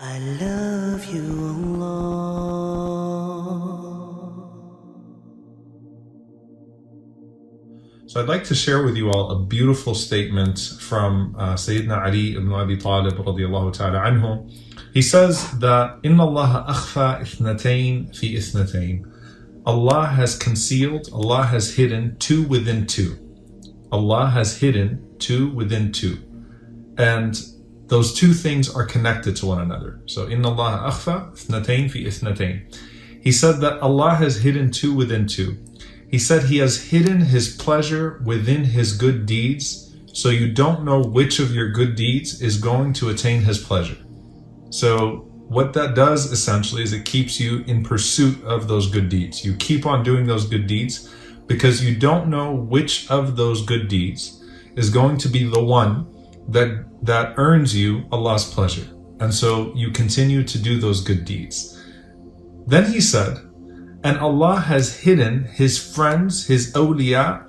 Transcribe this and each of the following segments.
I love you, Allah. So I'd like to share with you all a beautiful statement from Sayyidina Ali ibn Abi Talib radiyallahu ta'ala anhu. He says that Inna Allah akhfa ithnatayn fi ithnatayn. Allah has concealed, Allah has hidden two within two. Allah has hidden two within two. And those two things are connected to one another. So Inna Allah akhfa ithnatayn fi ithnatayn. He said that Allah has hidden two within two. He said He has hidden His pleasure within His good deeds, so you don't know which of your good deeds is going to attain His pleasure. So what that does essentially is it keeps you in pursuit of those good deeds. You keep on doing those good deeds because you don't know which of those good deeds is going to be the one that earns you Allah's pleasure. And so you continue to do those good deeds. Then he said, and Allah has hidden His friends, His awliya,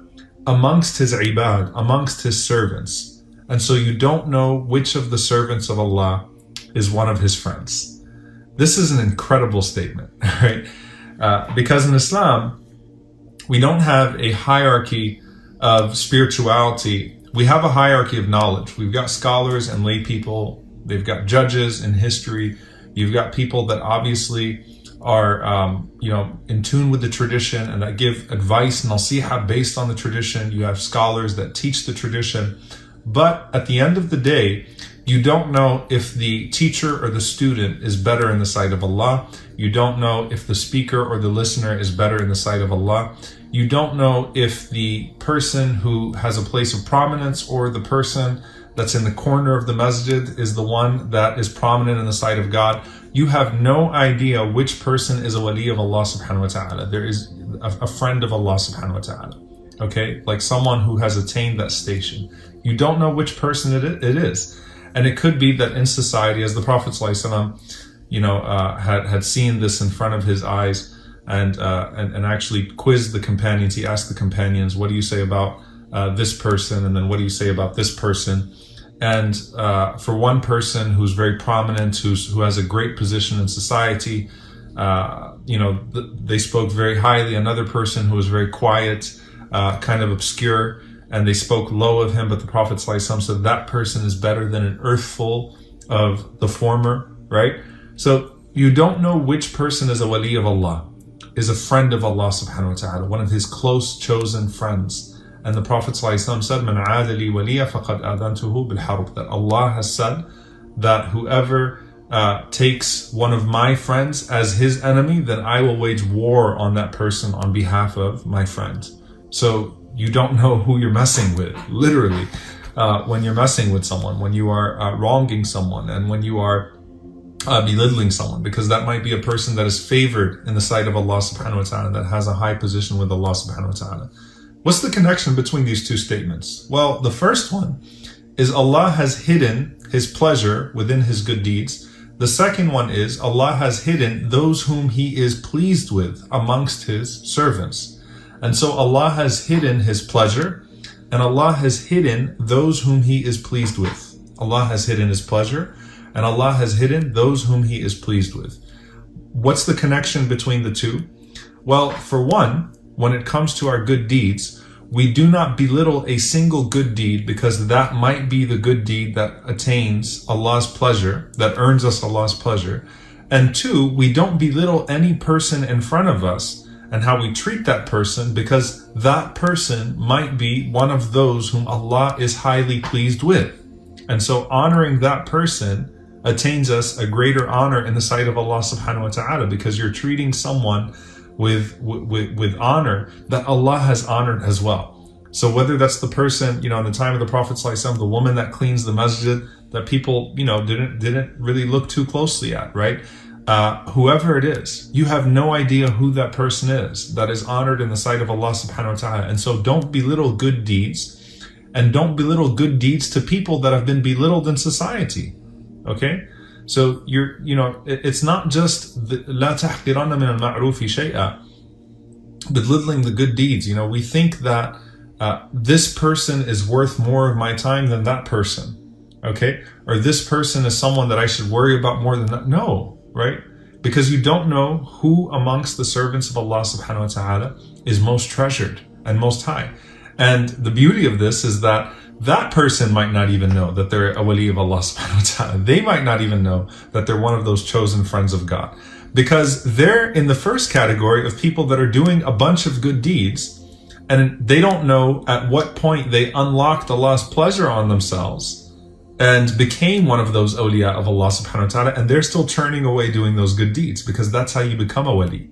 amongst His ibad, amongst His servants. And so you don't know which of the servants of Allah is one of His friends. This is an incredible statement, right? Because in Islam, we don't have a hierarchy of spirituality. We have a hierarchy of knowledge. We've got scholars and lay people. They've got judges in history. You've got people that obviously are in tune with the tradition and that give advice, nasiha, based on the tradition. You have scholars that teach the tradition. But at the end of the day, you don't know if the teacher or the student is better in the sight of Allah. You don't know if the speaker or the listener is better in the sight of Allah. You don't know if the person who has a place of prominence or the person that's in the corner of the masjid is the one that is prominent in the sight of God. You have no idea which person is a wali of Allah subhanahu wa ta'ala. There is a friend of Allah subhanahu wa ta'ala. Okay? Like someone who has attained that station. You don't know which person it is. And it could be that in society, as the Prophet ﷺ, had seen this in front of his eyes and actually quizzed the companions. He asked the companions, what do you say about this person? And then what do you say about this person? And for one person who's very prominent, who has a great position in society, they spoke very highly. Another person who was very quiet, kind of obscure, and they spoke low of him. But the Prophet ﷺ said that person is better than an earth full of the former, right? So you don't know which person is a wali of Allah, is a friend of Allah subhanahu wa ta'ala, one of His close chosen friends. And the Prophet ﷺ said, "Man 'aada li waliya faqad adantuhu bil harb." That Allah has said that whoever takes one of my friends as his enemy, then I will wage war on that person on behalf of my friend. So you don't know who you're messing with, literally, when you're messing with someone, when you are wronging someone, and when you are belittling someone, because that might be a person that is favored in the sight of Allah subhanahu wa ta'ala, that has a high position with Allah subhanahu wa ta'ala. What's the connection between these two statements? Well, the first one is Allah has hidden His pleasure within His good deeds. The second one is Allah has hidden those whom He is pleased with amongst His servants. And so Allah has hidden His pleasure, and Allah has hidden those whom He is pleased with. Allah has hidden His pleasure, and Allah has hidden those whom He is pleased with. What's the connection between the two? Well, for one, when it comes to our good deeds, we do not belittle a single good deed because that might be the good deed that attains Allah's pleasure, that earns us Allah's pleasure. And two, we don't belittle any person in front of us and how we treat that person because that person might be one of those whom Allah is highly pleased with. And so honoring that person attains us a greater honor in the sight of Allah subhanahu wa ta'ala, because you're treating someone with honor that Allah has honored as well. So whether that's the person, in the time of the Prophet ﷺ, the woman that cleans the masjid, that people, didn't really look too closely at, right? Whoever it is, you have no idea who that person is that is honored in the sight of Allah subhanahu wa ta'ala. And so don't belittle good deeds, and don't belittle good deeds to people that have been belittled in society. Okay? So it's not just لا تحقرن من المعروف شيئا, belittling the good deeds. We think that this person is worth more of my time than that person. Okay? Or this person is someone that I should worry about more than that. No, right? Because you don't know who amongst the servants of Allah subhanahu wa ta'ala is most treasured and most high. And the beauty of this is that that person might not even know that they're a wali of Allah subhanahu wa ta'ala. They might not even know that they're one of those chosen friends of God. Because they're in the first category of people that are doing a bunch of good deeds, and they don't know at what point they unlocked Allah's pleasure on themselves and became one of those awliya of Allah subhanahu wa ta'ala, and they're still turning away doing those good deeds, because that's how you become a wali.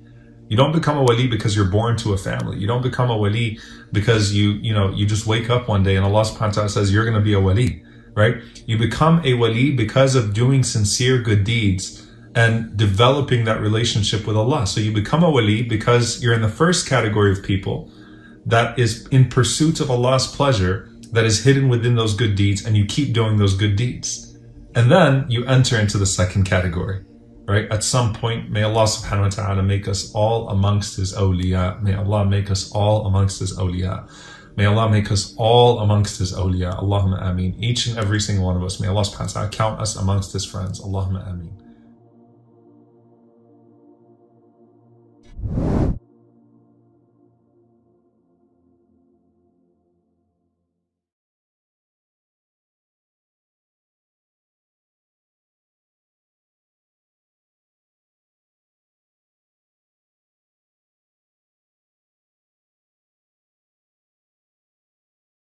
You don't become a wali because you're born to a family. You don't become a wali because you just wake up one day and Allah subhanahu wa ta'ala says you're going to be a wali, right? You become a wali because of doing sincere good deeds and developing that relationship with Allah. So you become a wali because you're in the first category of people that is in pursuit of Allah's pleasure, that is hidden within those good deeds, and you keep doing those good deeds. And then you enter into the second category, right? At some point, may Allah subhanahu wa ta'ala make us all amongst His awliya. May Allah make us all amongst His awliya. May Allah make us all amongst His awliya. Allahumma ameen. Each and every single one of us. May Allah subhanahu wa ta'ala count us amongst His friends. Allahumma ameen.